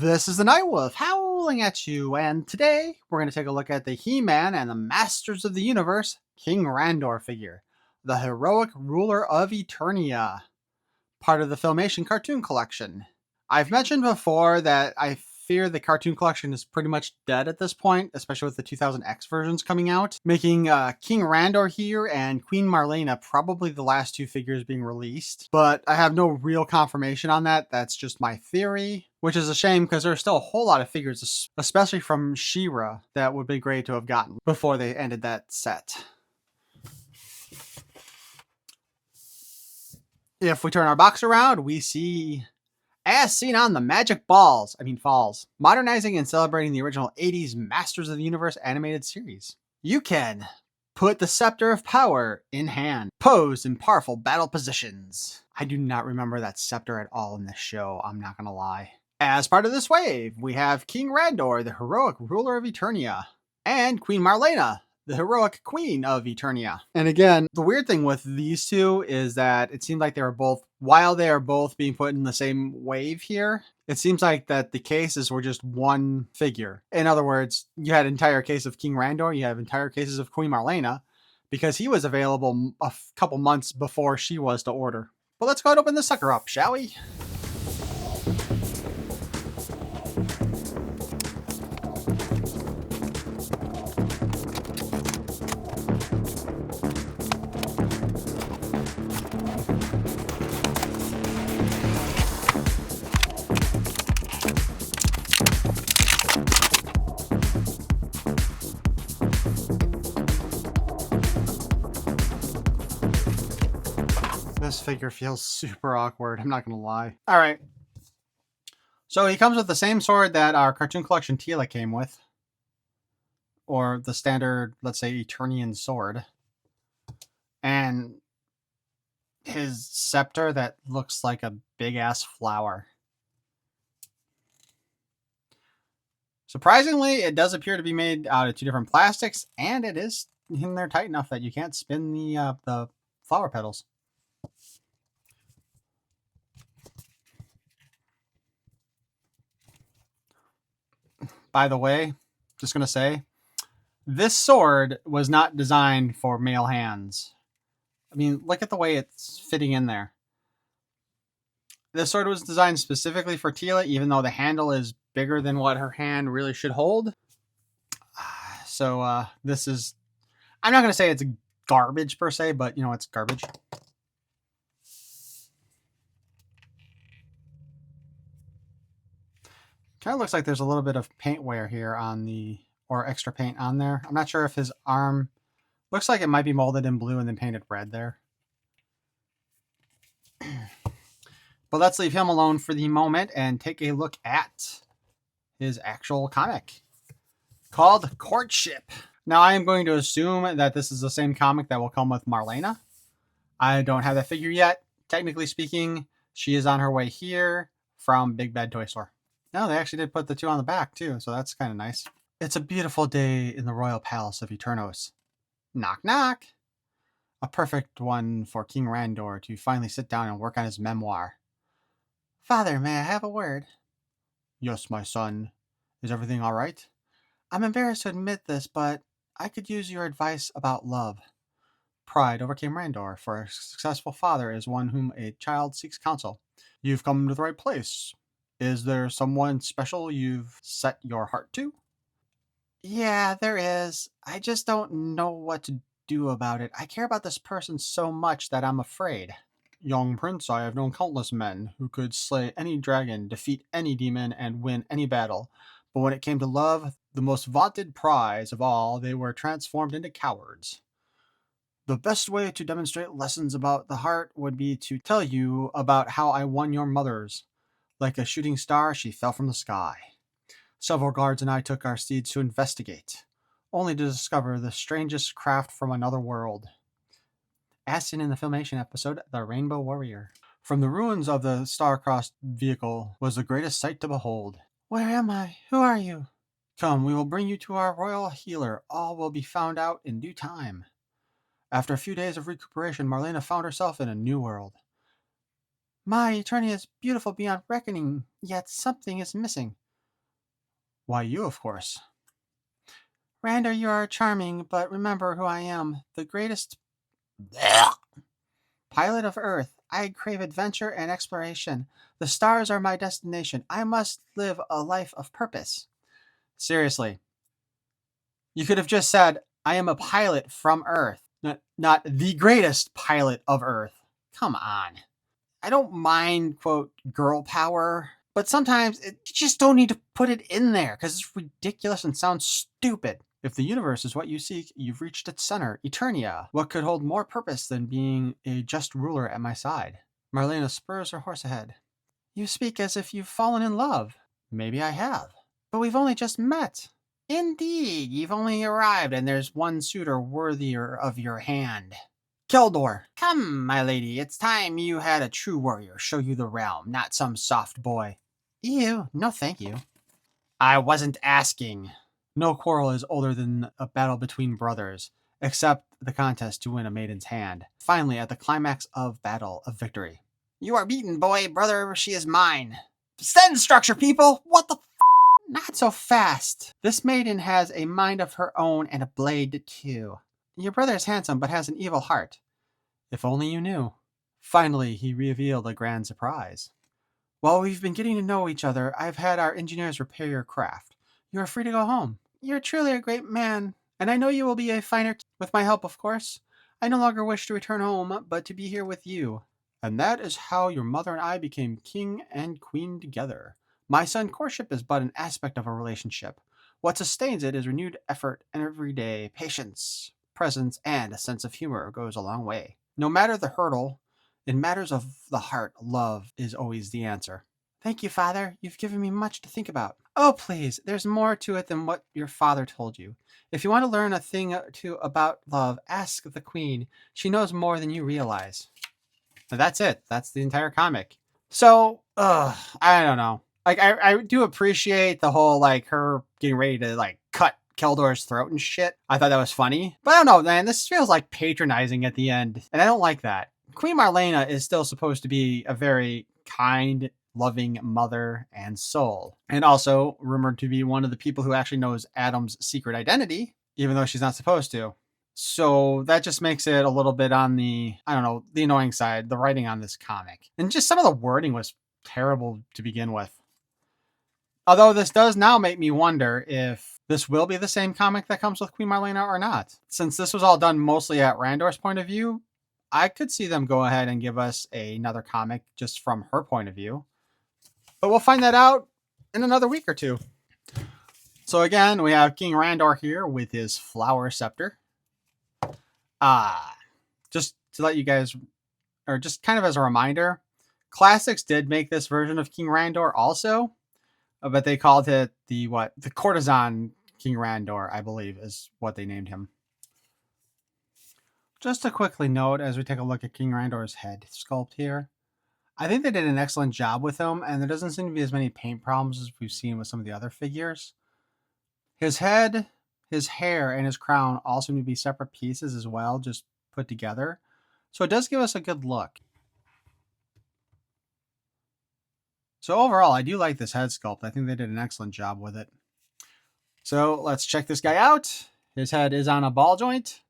This is the Night Wolf howling at you, and today we're going to take a look at the He-Man and the Masters of the Universe King Randor figure, the heroic ruler of Eternia, part of the Filmation Cartoon Collection. I've mentioned before that I fear the cartoon collection is pretty much dead at this point, especially with the 2000X versions coming out, making King Randor here and Queen Marlena probably the last two figures being released. But I have no real confirmation on that. That's just my theory, which is a shame because there's still a whole lot of figures, especially from She-Ra, that would be great to have gotten before they ended that set. If we turn our box around, we see as seen on the Magic Falls, modernizing and celebrating the original 80s Masters of the Universe animated series. You can put the Scepter of Power in hand, posed in powerful battle positions. I do not remember that scepter at all in this show, I'm not gonna lie. As part of this wave, we have King Randor, the heroic ruler of Eternia, and Queen Marlena, the heroic queen of Eternia. And again, the weird thing with these two is that it seemed like they were both, while they are both being put in the same wave here, it seems like that the cases were just one figure. In other words, you had an entire case of King Randor, you have entire cases of Queen Marlena, because he was available a couple months before she was to order. But let's go ahead and open this sucker up, shall we? This figure feels super awkward, I'm not gonna lie. Alright. So he comes with the same sword that our Cartoon Collection Teela came with. Or the standard, let's say, Eternian sword. And his scepter that looks like a big-ass flower. Surprisingly, it does appear to be made out of two different plastics, and it is in there tight enough that you can't spin the flower petals. By the way, just going to say, this sword was not designed for male hands. I mean, look at the way it's fitting in there. This sword was designed specifically for Teela, even though the handle is bigger than what her hand really should hold. So this is, I'm not going to say it's garbage per se, but you know, it's garbage. Kind of looks like there's a little bit of paint wear here on the, or extra paint on there. I'm not sure if his arm, looks like it might be molded in blue and then painted red there. But let's leave him alone for the moment and take a look at his actual comic called Courtship. Now I am going to assume that this is the same comic that will come with Marlena. I don't have that figure yet. Technically speaking, she is on her way here from Big Bad Toy Store. No, they actually did put the two on the back too, so that's kind of nice. It's a beautiful day in the royal palace of Eternos. Knock, knock. A perfect one for King Randor to finally sit down and work on his memoir. Father, may I have a word? Yes, my son. Is everything all right? I'm embarrassed to admit this, but I could use your advice about love. Pride overcame Randor, for a successful father is one whom a child seeks counsel. You've come to the right place. Is there someone special you've set your heart to? Yeah, there is. I just don't know what to do about it. I care about this person so much that I'm afraid. Young prince, I have known countless men who could slay any dragon, defeat any demon, and win any battle. But when it came to love, the most vaunted prize of all, they were transformed into cowards. The best way to demonstrate lessons about the heart would be to tell you about how I won your mother's. Like a shooting star, she fell from the sky. Several guards and I took our steeds to investigate, only to discover the strangest craft from another world. As seen in the Filmation episode, The Rainbow Warrior. From the ruins of the star-crossed vehicle was the greatest sight to behold. Where am I? Who are you? Come, we will bring you to our royal healer. All will be found out in due time. After a few days of recuperation, Marlena found herself in a new world. My Eternia is beautiful beyond reckoning, yet something is missing. Why, you, of course. Randor, you are charming, but remember who I am. The greatest pilot of Earth. I crave adventure and exploration. The stars are my destination. I must live a life of purpose. Seriously. You could have just said, I am a pilot from Earth, not the greatest pilot of Earth. Come on. I don't mind, quote, girl power, but sometimes you just don't need to put it in there because it's ridiculous and sounds stupid. If the universe is what you seek, you've reached its center, Eternia. What could hold more purpose than being a just ruler at my side? Marlena spurs her horse ahead. You speak as if you've fallen in love. Maybe I have. But we've only just met. Indeed, you've only arrived and there's one suitor worthier of your hand. Keldor, come, my lady, it's time you had a true warrior show you the realm, not some soft boy. Ew, no thank you. I wasn't asking. No quarrel is older than a battle between brothers, except the contest to win a maiden's hand. Finally, at the climax of battle, of victory. You are beaten, boy, brother, she is mine. Sentence structure, people! What the f***? Not so fast. This maiden has a mind of her own and a blade, too. Your brother is handsome, but has an evil heart. If only you knew. Finally, he revealed a grand surprise. While we've been getting to know each other, I've had our engineers repair your craft. You are free to go home. You're truly a great man, and I know you will be a finer with my help, of course. I no longer wish to return home, but to be here with you. And that is how your mother and I became king and queen together. My son, courtship is but an aspect of a relationship. What sustains it is renewed effort and everyday patience, presence, and a sense of humor goes a long way. No matter the hurdle, in matters of the heart, love is always the answer. Thank you, Father. You've given me much to think about. Oh, please, there's more to it than what your father told you. If you want to learn a thing or two about love, ask the Queen. She knows more than you realize. But that's it. That's the entire comic. So, I don't know. Like, I do appreciate the whole, like, her getting ready to, like, cut Keldor's throat and shit. I thought that was funny. But I don't know, man. This feels like patronizing at the end. And I don't like that. Queen Marlena is still supposed to be a very kind, loving mother and soul. And also rumored to be one of the people who actually knows Adam's secret identity, even though she's not supposed to. So that just makes it a little bit on the, I don't know, the annoying side, the writing on this comic. And just some of the wording was terrible to begin with. Although this does now make me wonder if this will be the same comic that comes with Queen Marlena or not. Since this was all done mostly at Randor's point of view, I could see them go ahead and give us another comic just from her point of view. But we'll find that out in another week or two. So again, we have King Randor here with his flower scepter. Just to let you guys, or just kind of as a reminder, Classics did make this version of King Randor also, but they called it the courtesan King Randor, I believe, is what they named him. Just to quickly note, as we take a look at King Randor's head sculpt here, I think they did an excellent job with him, and there doesn't seem to be as many paint problems as we've seen with some of the other figures. His head, his hair, and his crown all seem to be separate pieces as well, just put together. So it does give us a good look. So overall, I do like this head sculpt. I think they did an excellent job with it. So let's check this guy out. His head is on a ball joint.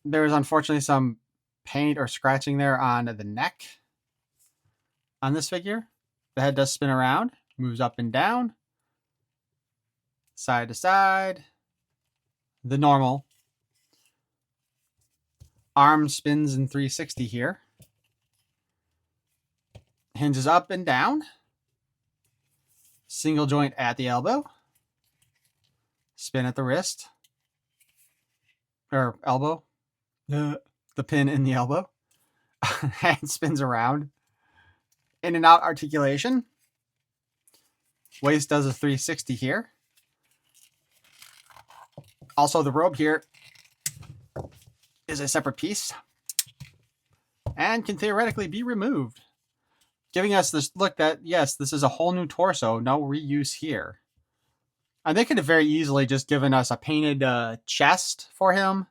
There is unfortunately some paint or scratching there on the neck on this figure. The head does spin around, moves up and down, side to side. The normal. Arm spins in 360 here. Hinges up and down. Single joint at the elbow. Spin at the wrist. Or elbow. The pin in the elbow. And spins around. In and out articulation. Waist does a 360 here. Also, the robe here is a separate piece and can theoretically be removed, giving us this look that, yes, this is a whole new torso, no reuse here. And they could have very easily just given us a painted chest for him,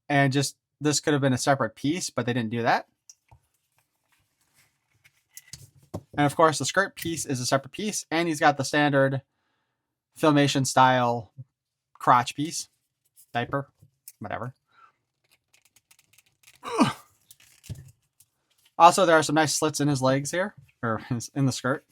and just this could have been a separate piece, but they didn't do that. And of course, the skirt piece is a separate piece, and he's got the standard Filmation style crotch piece, diaper, whatever. Also, there are some nice slits in his legs here, or in the skirt.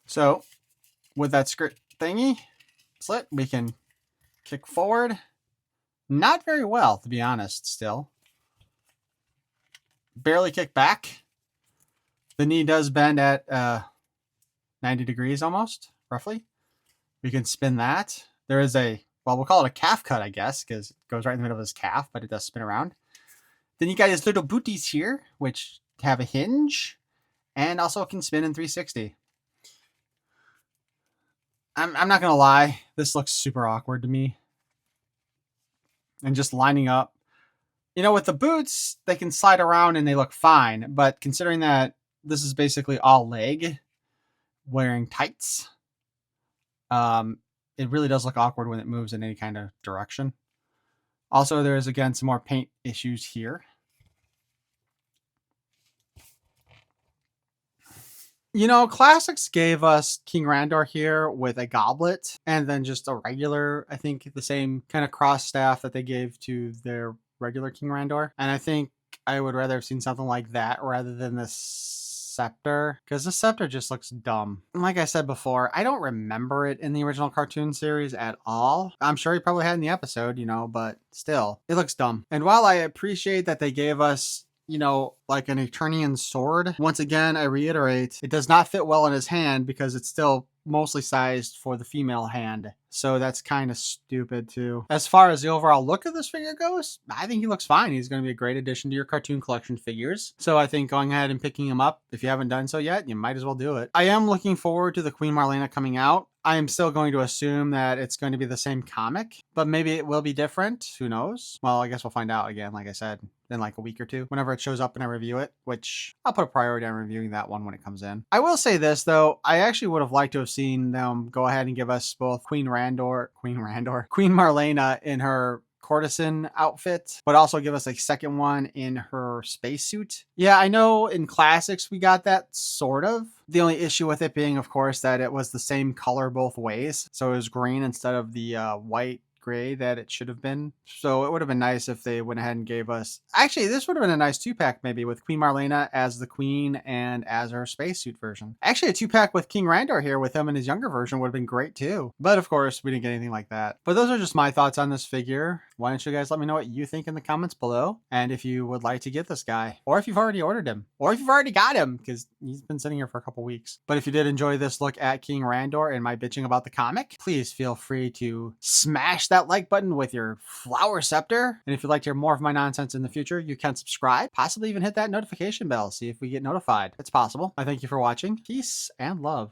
So, with that skirt thingy slit, we can kick forward. Not very well, to be honest, still. Barely kick back. The knee does bend at 90 degrees almost, roughly. We can spin that. There is a, well, we'll call it a calf cut, I guess, because it goes right in the middle of his calf, but it does spin around. Then you got his little booties here, which have a hinge and also can spin in 360. I'm not going to lie. This looks super awkward to me. And just lining up. You know, with the boots, they can slide around and they look fine. But considering that this is basically all leg, wearing tights, it really does look awkward when it moves in any kind of direction. Also, there's, again, some more paint issues here. You know, Classics gave us King Randor here with a goblet and then just a regular, I think the same kind of cross staff that they gave to their regular King Randor. And I think I would rather have seen something like that rather than this scepter, because the scepter just looks dumb. And like I said before, I don't remember it in the original cartoon series at all. I'm sure he probably had in the episode, you know, but still, it looks dumb. And while I appreciate that they gave us, you know, like an Eternian sword, once again, I reiterate, it does not fit well in his hand because it's still mostly sized for the female hand. So that's kind of stupid too. As far as the overall look of this figure goes, I think he looks fine. He's going to be a great addition to your cartoon collection figures. So I think going ahead and picking him up, if you haven't done so yet, you might as well do it. I am looking forward to the Queen Marlena coming out. I am still going to assume that it's going to be the same comic, but maybe it will be different. Who knows? Well, I guess we'll find out again, like I said, in like a week or two, whenever it shows up and I review it, which I'll put a priority on reviewing that one when it comes in. I will say this, though. I actually would have liked to have seen them go ahead and give us both Queen Marlena in her courtesan outfit, but also give us a second one in her spacesuit. Yeah, I know in Classics we got that sort of. The only issue with it being, of course, that it was the same color both ways. So it was green instead of the white gray that it should have been. So it would have been nice if they went ahead and gave us, actually this would have been a nice 2-pack maybe with Queen Marlena as the queen and as her spacesuit version. Actually a 2-pack with King Randor here with him in his younger version would have been great too. But of course we didn't get anything like that. But those are just my thoughts on this figure. Why don't you guys let me know what you think in the comments below, and if you would like to get this guy, or if you've already ordered him, or if you've already got him, because he's been sitting here for a couple weeks. But if you did enjoy this look at King Randor and my bitching about the comic, please feel free to smash that like button with your flower scepter. And if you'd like to hear more of my nonsense in the future, you can subscribe, possibly even hit that notification bell, see if we get notified. It's possible. I thank you for watching. Peace and love.